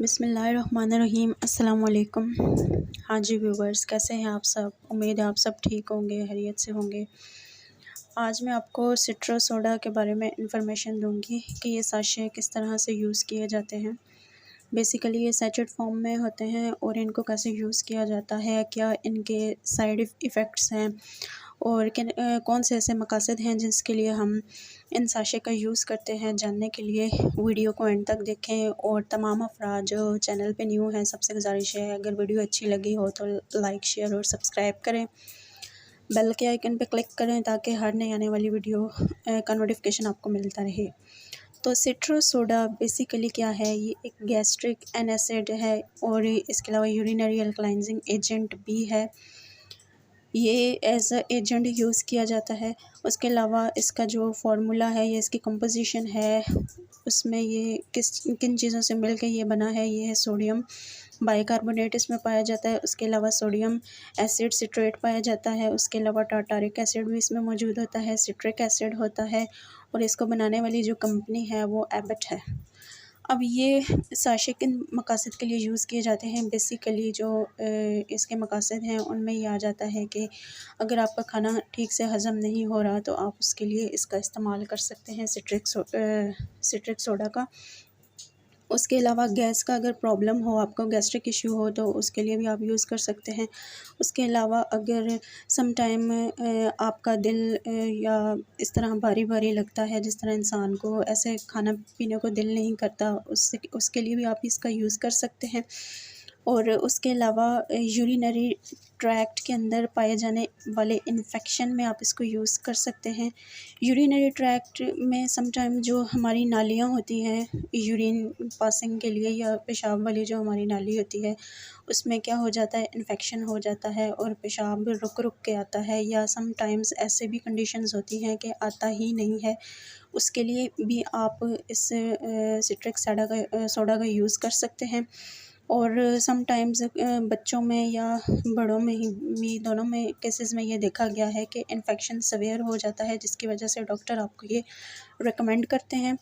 बिस्मिल्लाहिर्रहमानिर्रहीम। अस्सलाम वालेकुम। हाँ जी व्यूवर्स, कैसे हैं आप सब? उम्मीद है आप सब ठीक होंगे, खैरियत से होंगे। आज मैं आपको सिट्रस सोडा के बारे में इंफॉर्मेशन दूंगी कि ये साशे किस तरह से यूज़ किए जाते हैं। बेसिकली ये सैचेट फॉर्म में होते हैं और इनको कैसे यूज़ किया जाता है, क्या इनके साइड इफ़ेक्ट्स हैं और कौन से ऐसे मकासद हैं जिसके लिए हम इन साशे का यूज़ करते हैं। जानने के लिए वीडियो को एंड तक देखें और तमाम अफराद जो चैनल पे न्यू हैं सबसे गुजारिश है, अगर वीडियो अच्छी लगी हो तो लाइक, शेयर और सब्सक्राइब करें। बेल के आइकन पे क्लिक करें ताकि हर नई आने वाली वीडियो का नोटिफिकेशन आपको मिलता रहे। तो सिट्रस सोडा बेसिकली क्या है? ये एक गैस्ट्रिक एसिड है और इसके अलावा यूरिनरी अल्कलाइजिंग एजेंट भी है। ये एज अ एजेंट यूज़ किया जाता है। उसके अलावा इसका जो फार्मूला है या इसकी कंपोजिशन है, उसमें ये किन चीज़ों से मिलकर ये बना है। ये है सोडियम बाइकार्बोनेट इसमें पाया जाता है। उसके अलावा सोडियम एसिड सिट्रेट पाया जाता है। उसके अलावा टार्टारिक एसिड भी इसमें मौजूद होता है, सिट्रिक एसिड होता है और इसको बनाने वाली जो कंपनी है वो एबट है। अब ये साशे किन मकासद के लिए यूज़ किए जाते हैं? बेसिकली जो इसके मकासद हैं उनमें ये आ जाता है कि अगर आपका खाना ठीक से हज़म नहीं हो रहा तो आप उसके लिए इसका इस्तेमाल कर सकते हैं, सिट्रिक सोडा का। उसके अलावा गैस का अगर प्रॉब्लम हो, आपको गैस्ट्रिक इशू हो तो उसके लिए भी आप यूज़ कर सकते हैं। उसके अलावा अगर सम टाइम आपका दिल या इस तरह भारी भारी लगता है, जिस तरह इंसान को ऐसे खाना पीने को दिल नहीं करता, उसके लिए भी आप इसका यूज़ कर सकते हैं। और उसके अलावा यूरिनरी ट्रैक्ट के अंदर पाए जाने वाले इन्फेक्शन में आप इसको यूज़ कर सकते हैं। यूरिनरी ट्रैक्ट में सम टाइम जो हमारी नालियाँ होती हैं यूरिन पासिंग के लिए, या पेशाब वाली जो हमारी नाली होती है, उसमें क्या हो जाता है, इन्फेक्शन हो जाता है और पेशाब रुक रुक के आता है, या सम टाइम्स ऐसे भी कंडीशंस होती हैं कि आता ही नहीं है। उसके लिए भी आप इस सिट्रिक सोडा का यूज़ कर सकते हैं। और सम टाइम्स बच्चों में या बड़ों में ही दोनों में केसेस में ये देखा गया है कि इन्फेक्शन सवेयर हो जाता है, जिसकी वजह से डॉक्टर आपको ये रेकमेंड करते हैं।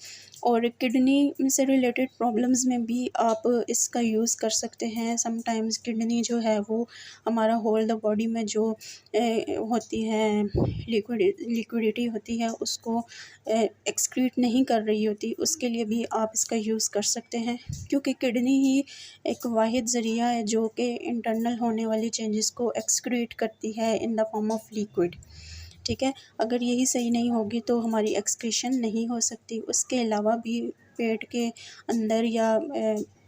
और किडनी से रिलेटेड प्रॉब्लम्स में भी आप इसका यूज़ कर सकते हैं। सम टाइम्स किडनी जो है वो हमारा होल द बॉडी में जो होती है लिक्विडिटी होती है, उसको एक्सक्रीट नहीं कर रही होती, उसके लिए भी आप इसका यूज़ कर सकते हैं। क्योंकि किडनी ही एक वाहिद ज़रिया है जो कि इंटरनल होने वाली चेंजेस को एक्सक्रीट करती है in the form of liquid. ठीक है, अगर यही सही नहीं होगी तो हमारी एक्सक्रीशन नहीं हो सकती। उसके अलावा भी पेट के अंदर या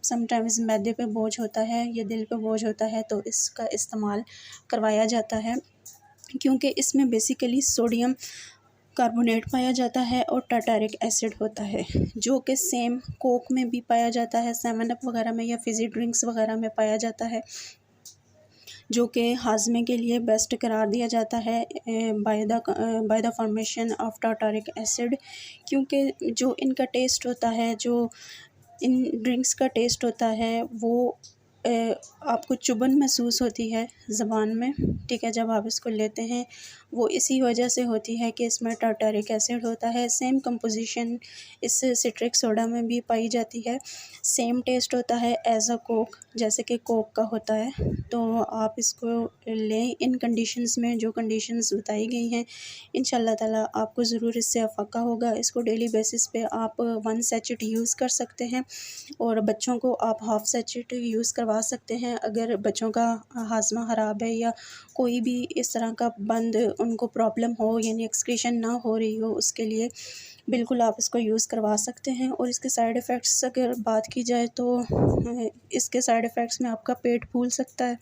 समटाइम्स मैदे पे बोझ होता है या दिल पे बोझ होता है तो इसका इस्तेमाल करवाया जाता है, क्योंकि इसमें बेसिकली सोडियम कार्बोनेट पाया जाता है और टार्टारिक एसिड होता है, जो कि सेम कोक में भी पाया जाता है, 7 अप वगैरह में या फिज़ी ड्रिंक्स वगैरह में पाया जाता है, जो कि हाजमे के लिए बेस्ट करार दिया जाता है by the formation of tartaric acid. क्योंकि जो इनका टेस्ट होता है, जो इन ड्रिंक्स का टेस्ट होता है, वो आपको चुभन महसूस होती है ज़बान में। ठीक है, जब आप इसको लेते हैं, वो इसी वजह से होती है कि इसमें टार्टारिक एसिड होता है। सेम कंपोजिशन इस सिट्रिक सोडा में भी पाई जाती है। सेम टेस्ट होता है एज अ कोक, जैसे कि कोक का होता है। तो आप इसको लें इन कंडीशंस में, जो कंडीशंस बताई गई हैं। इंशाल्लाह ताला आपको ज़रूर इससे अफ़ाक़ा होगा। इसको डेली बेसिस पे आप 1 सैचेट यूज़ कर सकते हैं और बच्चों को आप हाफ़ सैचेट यूज़ करवा सकते हैं। अगर बच्चों का हाज़मा ख़राब है या कोई भी इस तरह का बंद उनको प्रॉब्लम हो, यानी एक्सक्रीशन ना हो रही हो, उसके लिए बिल्कुल आप इसको यूज़ करवा सकते हैं। और इसके साइड इफ़ेक्ट्स अगर बात की जाए तो इसके साइड इफ़ेक्ट्स में आपका पेट फूल सकता है,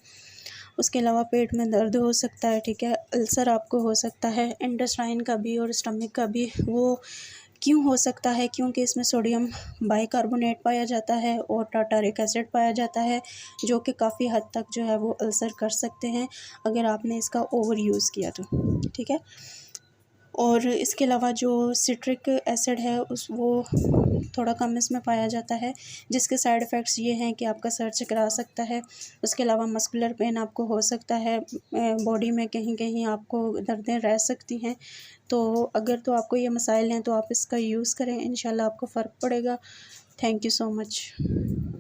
उसके अलावा पेट में दर्द हो सकता है, ठीक है, अल्सर आपको हो सकता है, इंटेस्टाइन का भी और स्टमक का भी। वो क्यों हो सकता है? क्योंकि इसमें सोडियम बाइकार्बोनेट पाया जाता है और टार्टारिक एसिड पाया जाता है, जो कि काफ़ी हद तक जो है वो अल्सर कर सकते हैं अगर आपने इसका ओवर यूज़ किया तो। ठीक है, और इसके अलावा जो सिट्रिक एसिड है वो थोड़ा कम इसमें पाया जाता है, जिसके साइड इफ़ेक्ट्स ये हैं कि आपका सर चकरा सकता है। उसके अलावा मस्कुलर पेन आपको हो सकता है, बॉडी में कहीं कहीं आपको दर्दें रह सकती हैं। तो अगर तो आपको ये मसाइल हैं तो आप इसका यूज़ करें, इंशाल्लाह आपको फ़र्क पड़ेगा। Thank you so much.